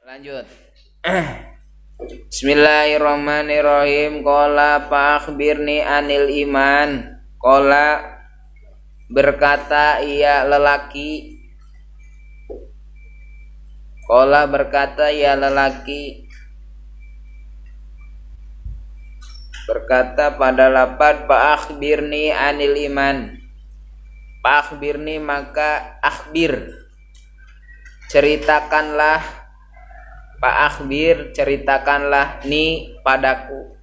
Lanjut. Bismillahirrahmanirrahim. Qala fa'akhbirni anil iman. Qala berkata ia lelaki. Qala berkata ia lelaki. Berkata pada lafaz fa'akhbirni anil iman. Fa'akhbirni maka akhbir. Ceritakanlah, Pak Akhbir, ceritakanlah ni padaku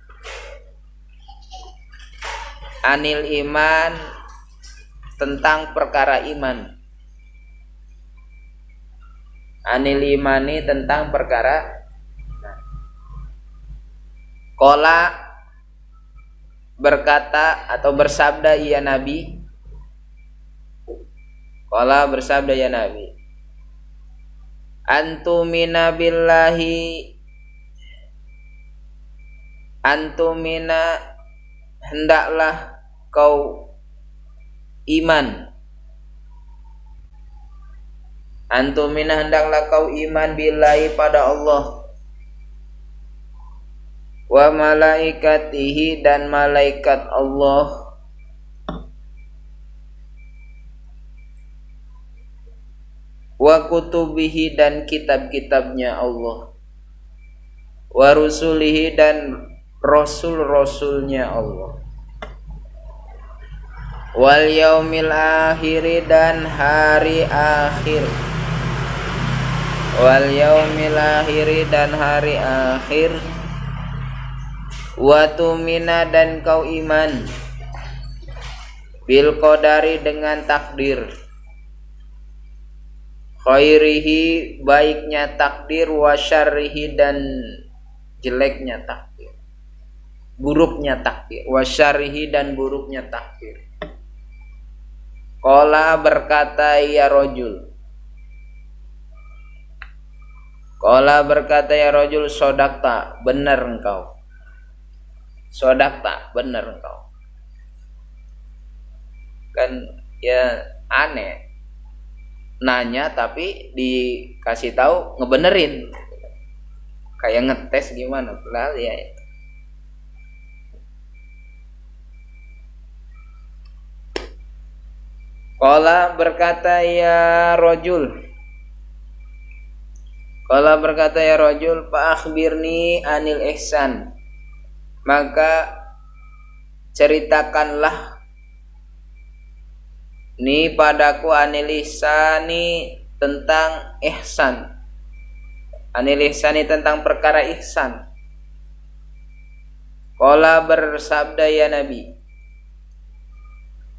anil iman, tentang perkara iman. Anil imani, tentang perkara. Qala berkata atau bersabda ya Nabi. Qala bersabda ya Nabi, antumina billahi, antumina hendaklah kau iman, antumina hendaklah kau iman billahi pada Allah, wa malaikatihi dan malaikat Allah, wa kutubihi dan kitab-kitabnya Allah, wa rusulihi dan rasul-rasulnya Allah, wal yaumil akhiri dan hari akhir, wal yaumil akhiri dan hari akhir, wa tumina dan kau iman bil qadari dengan takdir, khairihi baiknya takdir, wa syarrihi dan jeleknya takdir, buruknya takdir, wa syarrihi dan buruknya takdir. Qala berkata ya rajul, qala berkata ya rajul, sodakta benar engkau, sodakta benar engkau. Kan ya aneh, nanya tapi dikasih tahu ngebenerin, kayak ngetes gimana lah ya. Qala berkata ya rajul, qala berkata ya rajul, fa akhbirni anil ihsan, maka ceritakanlah ni padaku anil ihsani, tentang ihsan, anil ihsani tentang perkara ihsan. Qala bersabda ya Nabi,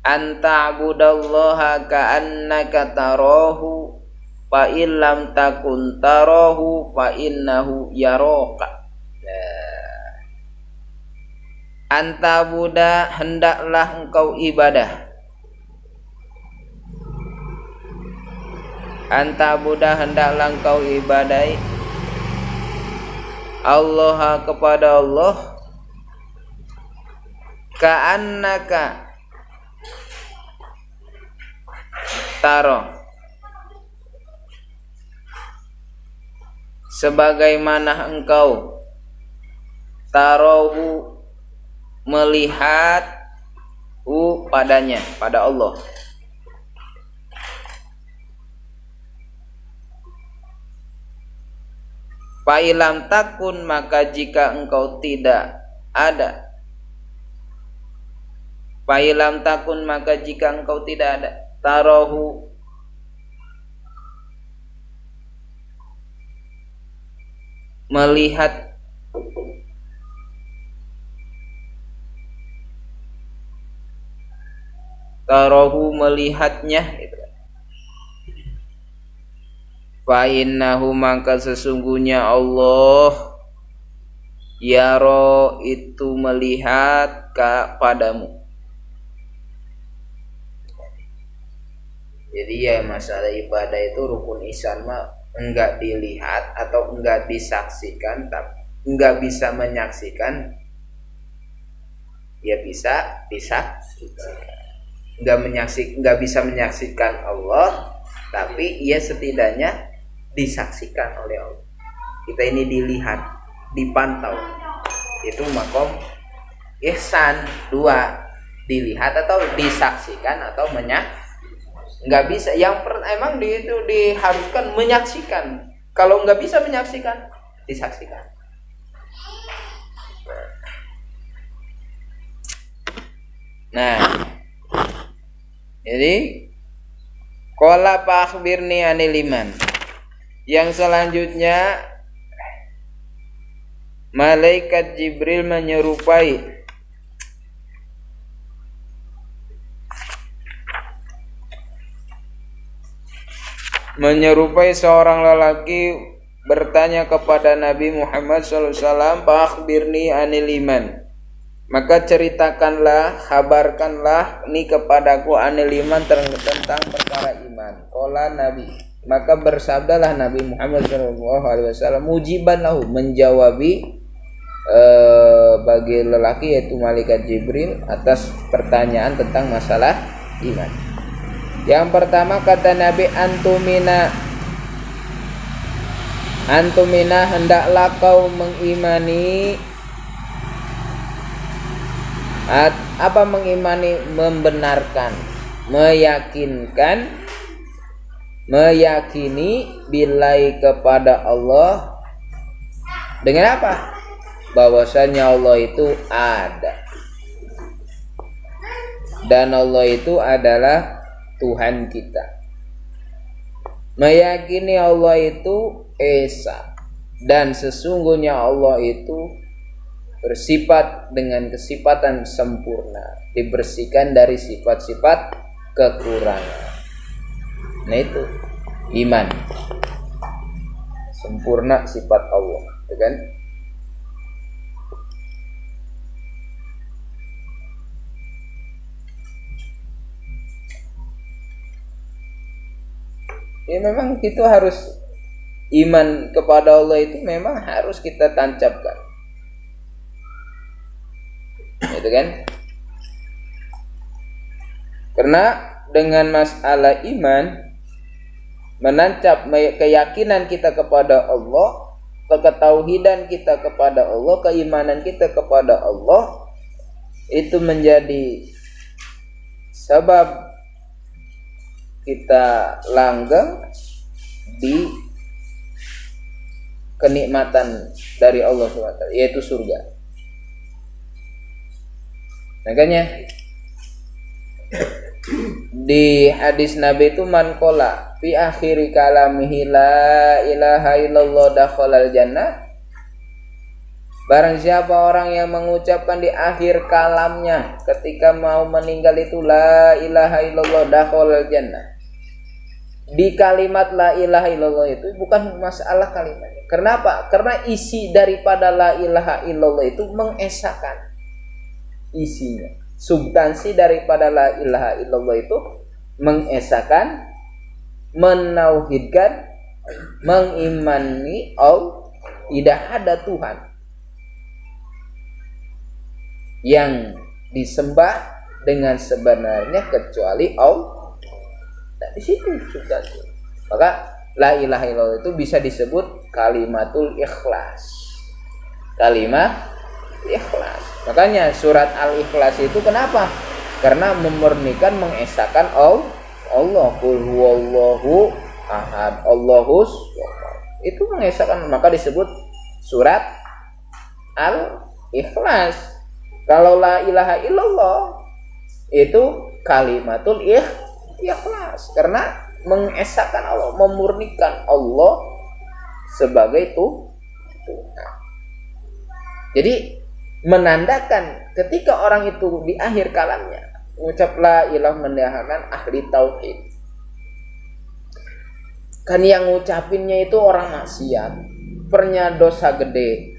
anta abudallaha ka'annaka tarahu, fa illam takun tarahu fa innahu yaraka. Anta buda hendaklah engkau ibadah, anta buddha hendaklah engkau ibadai Allah kepada Allah, ka'annaka taro, sebagaimana engkau tarohu melihat padanya, pada Allah. Fa'ilam takun maka jika engkau tidak ada, fa'ilam takun maka jika engkau tidak ada, tarahu melihat, tarahu melihatnya gitu. Fa innahu maka sesungguhnya Allah yaro itu melihat padamu. Jadi ya masalah ibadah itu rukun ihsan mah enggak dilihat atau enggak disaksikan, tapi enggak bisa menyaksikan, ya bisa disaksikan. Enggak bisa menyaksikan Allah, tapi ia setidaknya disaksikan oleh Allah. kita ini dilihat, dipantau, itu makom ihsan. Dua, dilihat atau disaksikan atau nggak bisa. Emang itu diharuskan menyaksikan. Kalau nggak bisa menyaksikan, disaksikan. Nah, jadi qala fa akhbirni anil iman. Yang selanjutnya, malaikat Jibril menyerupai seorang lelaki bertanya kepada Nabi Muhammad SAW, fa akhbirni anil iman. Maka ceritakanlah, kabarkanlah ni kepadaku anil iman, tentang perkara iman. Qala Nabi, maka bersabdalah Nabi Muhammad SAW, mujiban lahu, menjawabi bagi lelaki yaitu malaikat Jibril atas pertanyaan tentang masalah iman. Yang pertama kata Nabi, antumina hendaklah kau mengimani. Apa mengimani? Membenarkan, meyakini billahi kepada Allah. Dengan apa? Bahwasanya Allah itu ada, dan Allah itu adalah Tuhan kita. Meyakini Allah itu esa, dan sesungguhnya Allah itu bersifat dengan kesifatan sempurna, dibersihkan dari sifat-sifat kekurangan. Nah itu iman, sempurna sifat Allah, gitu kan? Ya memang itu harus, iman kepada Allah itu memang harus kita tancapkan, gitu kan? Karena dengan masalah iman, menancap keyakinan kita kepada Allah, ketauhidan kita kepada Allah, keimanan kita kepada Allah, itu menjadi sebab kita langgeng di kenikmatan dari Allah SWT, yaitu surga. Makanya di hadis Nabi itu, man qala fi akhiri kalamihi la ilaha illallah dakhalal jannah. Barang siapa orang yang mengucapkan di akhir kalamnya ketika mau meninggal itu la ilaha illallah dakhalal jannah. Di kalimat la ilaha illallah itu bukan masalah kalimatnya. Kenapa? Karena isi daripada la ilaha illallah itu mengesahkan. Isinya, substansi daripada la ilaha illallah itu mengesahkan, menauhidkan, mengimani Allah tidak ada Tuhan yang disembah dengan sebenarnya kecuali Allah. Nah, di situ substansi. Maka la ilaha illallah itu bisa disebut kalimatul ikhlas. Kalimat ikhlas. Makanya surat Al-Ikhlas itu kenapa? Karena memurnikan, mengesahkan Allah. Qul huwallahu ahad, Allahus samad. Itu mengesahkan, maka disebut surat Al-Ikhlas. Kalau la ilaha illallah itu kalimatul ikhlas, karena mengesahkan Allah, memurnikan Allah sebagai Tuhan. Jadi menandakan ketika orang itu di akhir kalamnya mengucap la ilaha, menandakan ahli tauhid. Kan yang ngucapinnya itu orang maksiat, pernah dosa gede,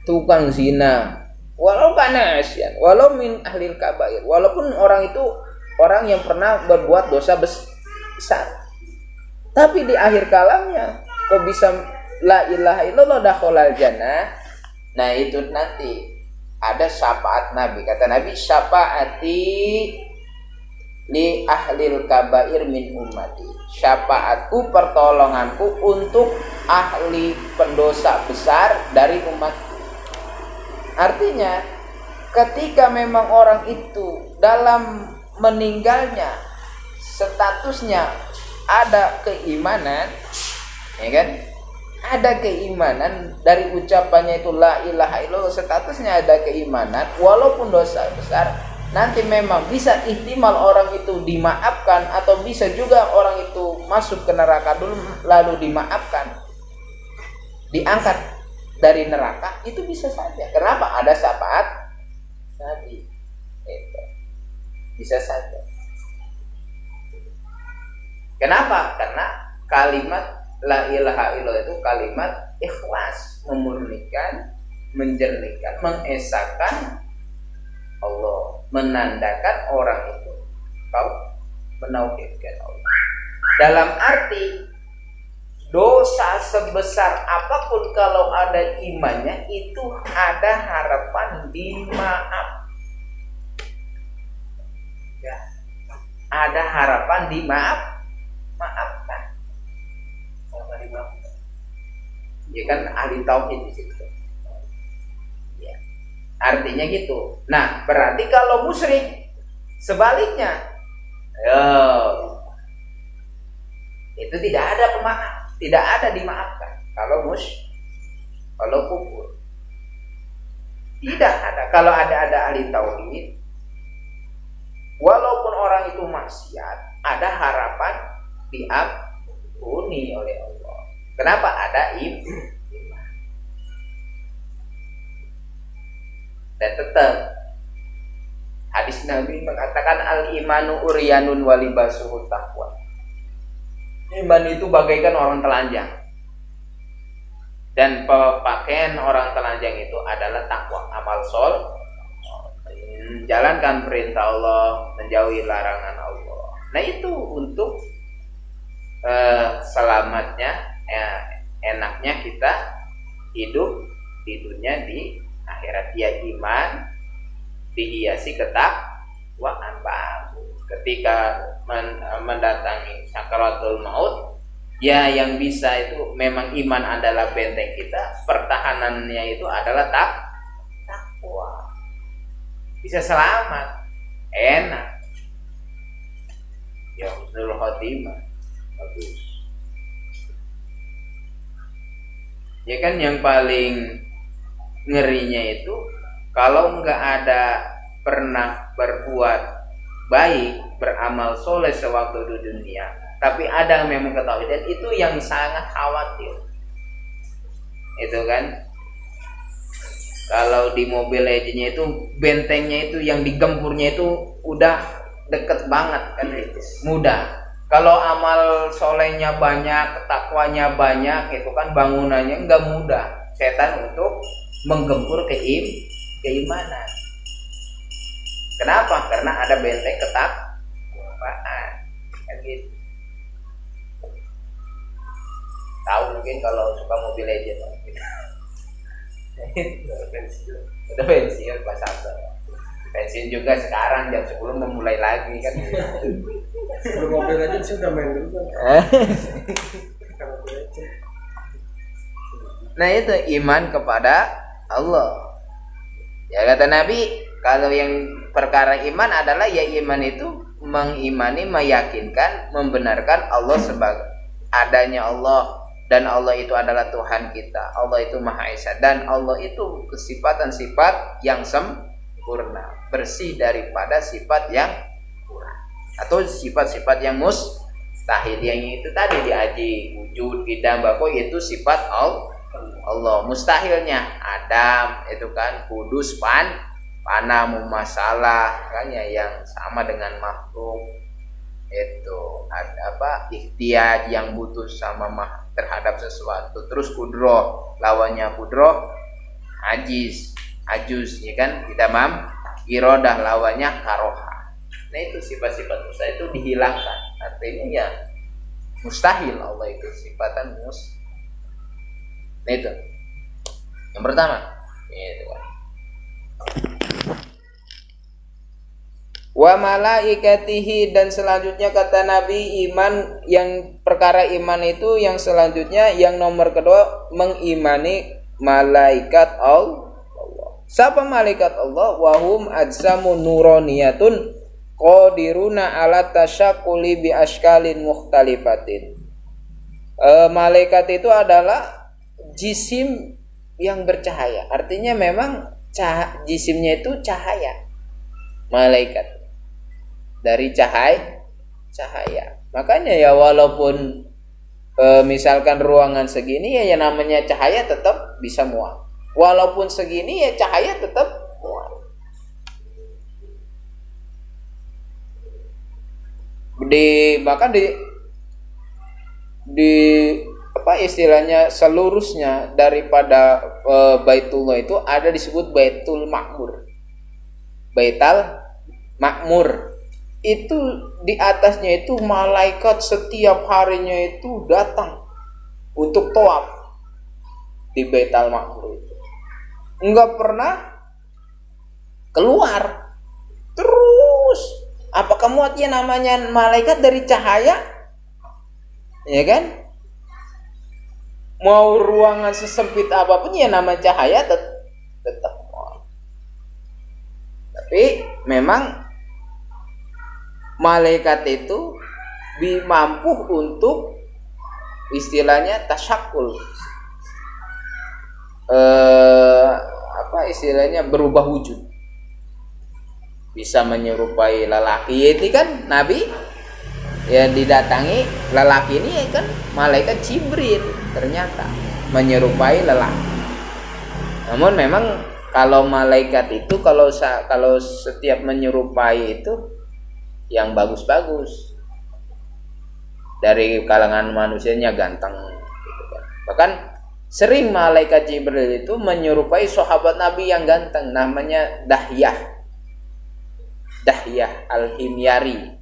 tukang zina, walau kana asyan, walau min ahlil kabair, walaupun orang itu orang yang pernah berbuat dosa besar, tapi di akhir kalamnya kok bisa la ilaha illallah dakhalal jannah. Nah itu nanti ada syafaat Nabi. Kata Nabi, syafaati li ahlil kabair min ummati, syafaatku, pertolonganku untuk ahli pendosa besar dari umat. Artinya ketika memang orang itu dalam meninggalnya statusnya ada keimanan, ya kan, ada keimanan dari ucapannya itu la ilaha illallah, statusnya ada keimanan walaupun dosa besar, nanti memang bisa ihtimal orang itu dimaafkan, atau bisa juga orang itu masuk ke neraka dulu lalu dimaafkan, diangkat dari neraka, itu bisa saja. Kenapa? Ada syafaat Nabi. Itu bisa saja. Kenapa? Karena kalimat la ilaha illallah itu kalimat ikhlas, memurnikan, menjernihkan, mengesahkan Allah, menandakan orang itu kau menauhidkan Allah. Dalam arti dosa sebesar apapun kalau ada imannya itu ada harapan dimaaf. Ya, ada harapan maafkan. Kalau dimaafkan, ya kan ahli tauhid di situ. Ya, artinya gitu. Nah, berarti kalau musyrik sebaliknya, itu tidak ada pemaaf, tidak ada dimaafkan. Kalau kufur tidak ada. Kalau ada ahli tauhid, walaupun orang itu maksiat, ada harapan diampuni oleh Allah. Kenapa? Ada iman. Dan tetap hadis Nabi mengatakan al-imanu uryanun walibasuhu taqwa. Iman itu bagaikan orang telanjang, dan pakaian orang telanjang itu adalah takwa, amal soleh, menjalankan perintah Allah, menjauhi larangan Allah. Nah, itu untuk selamatnya, enaknya kita hidup di dunia, di akhirat. Dia iman dihiasi ketakwaan bagus. Ketika mendatangi sakaratul maut, ya yang bisa itu memang iman adalah benteng kita, pertahanannya itu adalah takwa. Bisa selamat, enak, ya husnul khotimah, bagus. Ya kan, yang paling ngerinya itu kalau nggak ada pernah berbuat baik, beramal soleh sewaktu di dunia, tapi ada yang memang ketahui, dan itu yang sangat khawatir. Itu kan, kalau di Mobile Legends itu bentengnya itu yang digempurnya itu udah deket banget kan, mudah. Kalau amal solehnya banyak, takwanya banyak, itu kan bangunannya nggak mudah setan untuk menggempur keimanan. Kenapa? Karena ada benteng ketakwaan, kan gitu. Tahu mungkin kalau suka Mobile Legends. Udah pensiun Pak Sabto. Pensiun juga sekarang jam 10 memulai lagi kan. Sebelum Mobile Legends sih udah main dulu kan. Nah, itu iman kepada Allah. Ya kata Nabi, kalau yang perkara iman adalah ya iman itu mengimani, meyakinkan, membenarkan Allah sebagai adanya Allah, dan Allah itu adalah Tuhan kita. Allah itu Maha Esa, dan Allah itu kesifatan-sifat yang sempurna, bersih daripada sifat yang kurang atau sifat-sifat yang mustahil. Yang itu tadi diaji wujud, idam, bako, itu sifat Allah. Mustahilnya Adam itu kan kudus, panah, mumasalah kan ya, yang sama dengan makhluk. Itu ada ikhtiyar, yang butuh sama terhadap sesuatu. Terus kudroh, lawannya kudroh ajuz ya kan, kita irodah, lawannya karoha. Nah, itu sifat-sifat mustahil itu dihilangkan. Artinya ya mustahil, Allah itu sifatan mustahil. Nah, itu yang pertama. Itu. Wa malaikatihi, dan selanjutnya kata Nabi, iman yang perkara iman itu yang selanjutnya yang nomor kedua mengimani malaikat Allah. Siapa malaikat Allah? Wahum ajsamu nuroniyatun qadiruna ala tasyakkuli bi askalin mukhtalifatin. Malaikat itu adalah jisim yang bercahaya. Artinya memang jisimnya itu cahaya. Malaikat dari cahaya. Makanya ya walaupun misalkan ruangan segini ya yang namanya cahaya tetap bisa muat. Walaupun segini ya cahaya tetap muat. Bahkan di apa istilahnya seluruhnya daripada Baitullah itu ada disebut Baitul Makmur. Baitul Makmur itu di atasnya itu malaikat setiap harinya itu datang untuk tawaf di Baitul Makmur itu. Enggak pernah keluar. Terus apakah muatnya namanya malaikat dari cahaya? Ya kan? Mau ruangan sesempit apapun ya nama cahaya tetap muat. Tapi memang malaikat itu mampu untuk istilahnya tasyakul, apa istilahnya berubah wujud, bisa menyerupai lelaki. Ini kan Nabi ya didatangi lelaki ini ya kan malaikat Jibril, ternyata menyerupai lelaki. Namun memang kalau malaikat itu kalau setiap menyerupai itu yang bagus-bagus, dari kalangan manusianya ganteng gitu kan. Bahkan sering malaikat Jibril itu menyerupai sahabat Nabi yang ganteng, namanya Dahyah Al-Himyari.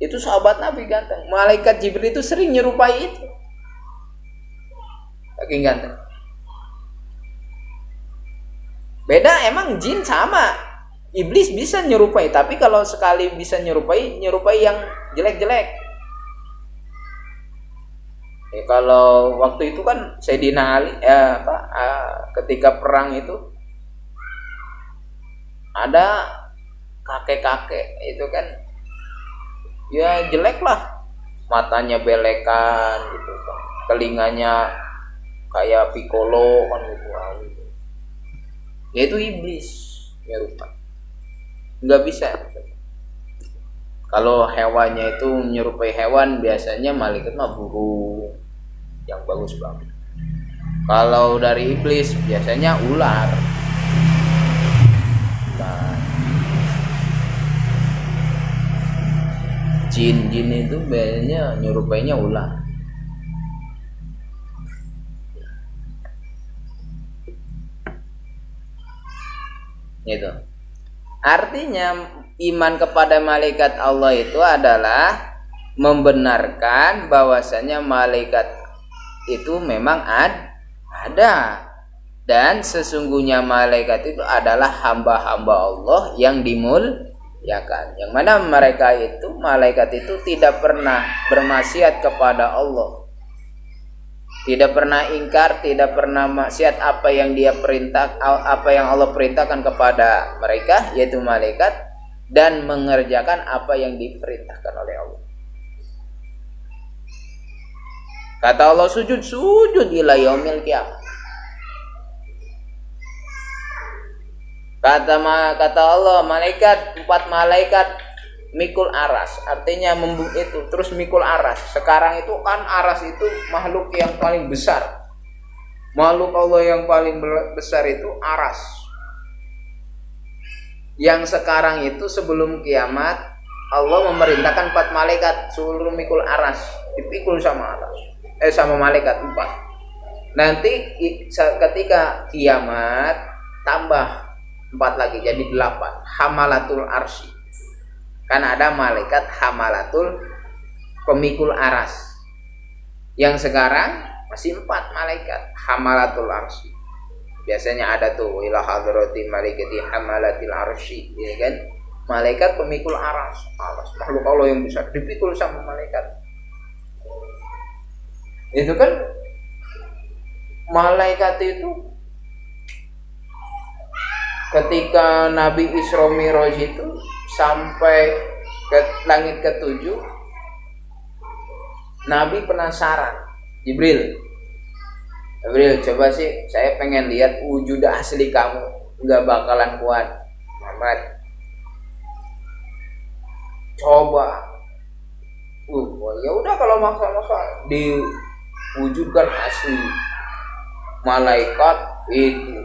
Itu sahabat Nabi ganteng. Malaikat Jibril itu sering nyerupai itu. Saking ganteng. Beda emang jin sama. Iblis bisa nyerupai, tapi kalau sekali bisa nyerupai yang jelek-jelek. Ya, kalau waktu itu kan Sayyidina Ali ketika perang itu ada kakek-kakek itu kan ya jelek lah, matanya belekan gitu kan, telinganya kayak Piccolo kan gitu. Ya itu iblis nyerupai. Nggak bisa. Kalau hewannya itu menyerupai hewan, biasanya malaikat mah burung yang bagus banget. Kalau dari iblis biasanya ular. Nah, jin itu biasanya nyerupainya ular. Gitu. Artinya iman kepada malaikat Allah itu adalah membenarkan bahwasanya malaikat itu memang ada, dan sesungguhnya malaikat itu adalah hamba-hamba Allah yang dimuliakan, yang mana malaikat itu tidak pernah bermaksiat kepada Allah, tidak pernah ingkar, tidak pernah maksiat apa yang Allah perintahkan kepada mereka, yaitu malaikat, dan mengerjakan apa yang diperintahkan oleh Allah. Kata Allah, sujud ila yaumil qiyamah. Kata Allah, 4 malaikat mikul aras, artinya itu terus mikul aras. Sekarang itu kan aras itu makhluk yang paling besar, makhluk Allah yang paling besar itu aras. Yang sekarang itu sebelum kiamat Allah memerintahkan 4 malaikat suruh mikul aras, dipikul sama aras, sama malaikat 4. Nanti ketika kiamat tambah 4 lagi jadi 8, hamalatul arsy. Kan ada malaikat hamalatul pemikul aras. Yang sekarang masih 4 malaikat hamalatul arsy. Biasanya ada tuh ila hadrati malaikati hamalatil arsy, ya kan? malaikat pemikul aras makhluk Allah yang bisa dipikul sama malaikat. Itu kan malaikat itu ketika Nabi Isra Mi'raj itu sampai ke langit ke-7, Nabi penasaran. Jibril, coba sih, saya pengen lihat wujud asli kamu, nggak bakalan kuat, Muhammad. Coba, ya udah kalau maksa diwujudkan asli malaikat itu,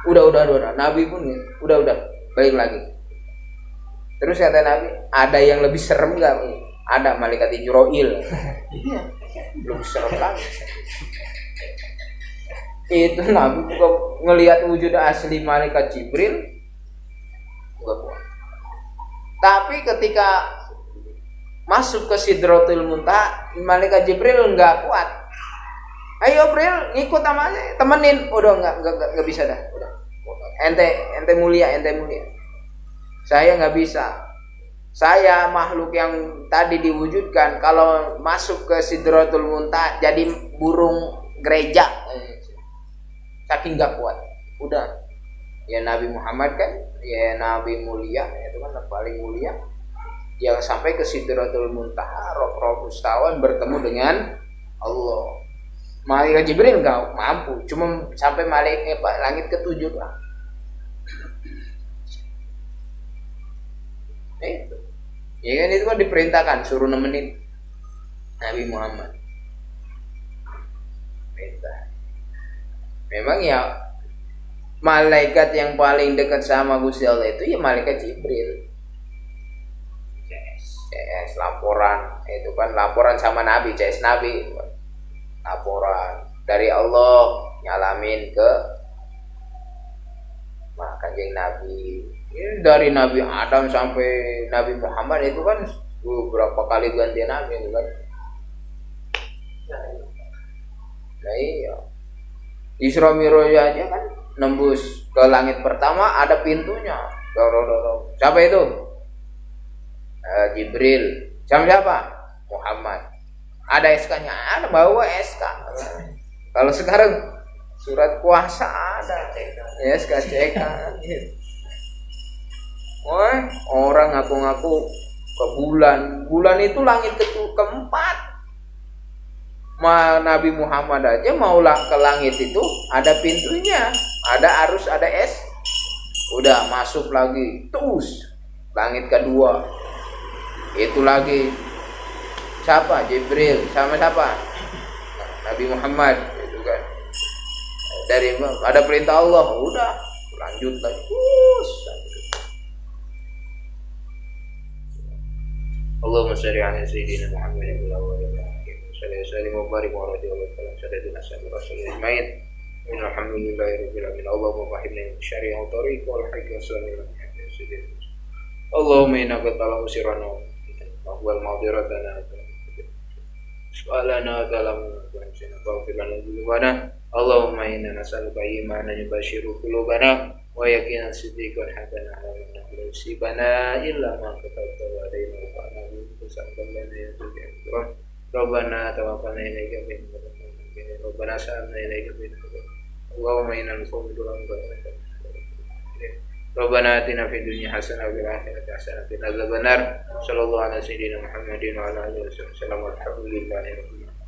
udah. Nabi pun ya, udah, balik lagi. Terus kata Nabi, ada yang lebih serem nggak? Ada, malaikat Jibril. Iya, belum serem lagi. Itu Nabi juga ngelihat wujud asli malaikat Jibril, enggak kuat. Tapi ketika masuk ke Sidratul Muntaha, malaikat Jibril enggak kuat. Ayo Jibril, ngikut sama saya, temenin. Udah enggak bisa dah. Udah. Ente mulia. Saya enggak bisa. Saya makhluk yang tadi diwujudkan, kalau masuk ke Sidratul Muntaha jadi burung gereja. Saking enggak kuat. Udah. Ya Nabi Muhammad kan, ya Nabi mulia, itu kan paling mulia. Yang sampai ke Sidratul Muntaha, roh mustawan bertemu dengan Allah. Malaikat Jibril enggak mampu, cuma sampai langit ke-7 lah. Itu. Ya kan itu kan diperintahkan suruh nemenin Nabi Muhammad. Perintah. Memang ya malaikat yang paling dekat sama Gusti Allah itu ya malaikat Jibril. CS laporan, itu kan laporan sama Nabi, CS Nabi. Laporan dari Allah nyalamin ke Kanjeng Nabi. Ini dari Nabi Adam sampai Nabi Muhammad itu kan berapa kali ganti Nabi itu kan. Nah iya, Isra Mi'raj aja kan nembus ke langit pertama, ada pintunya. Siapa itu? Jibril. Sama siapa? Muhammad. Ada SK-nya, ada bawa SK. Kalau sekarang surat kuasa ada, ya SK CK. Woi, orang ngaku-ngaku ke bulan itu langit keempat. Nabi Muhammad aja maulah ke langit itu ada pintunya, ada arus, ada es. Udah masuk lagi, terus langit kedua. Itu lagi siapa? Jibril sama siapa? Nabi Muhammad itu kan. Dari ada perintah Allah, udah lanjut lagi. Allahumma shalli ala sayyidina Muhammadin wa ala alihi wa sallim wa barik wa radhiyallahu ta'ala sayyidina Rasulullah ajmain. Alhamdulillahi rabbil alamin. Allahumma fahimna syari'a tariq wal haqqa sallallahu alaihi wasallam. Allahumma innaka ta'lamu sirrana wa huwal ma'diratana su'alana ta'lamu wa insana faghfir lana dhunubana. Allahumma inna nas'aluka imanan yubashiru qulubana wa yaqinan siddiqan hatta na'lamu annahu la yusibana illa ma katabta wa alaina wa ana bisamdana ya tuhan. Rabbana tawaffana ilaika bi Rabbana sa'alna ilaika bi Allahumma inna nus'aluka Rabbana atina fid dunya hasanah wa fil akhirati hasanah wa qina adzabannar. Sallallahu alaihi wa sallam Muhammadin wa ala alihi wasallam. Alhamdulillahi rabbil alamin.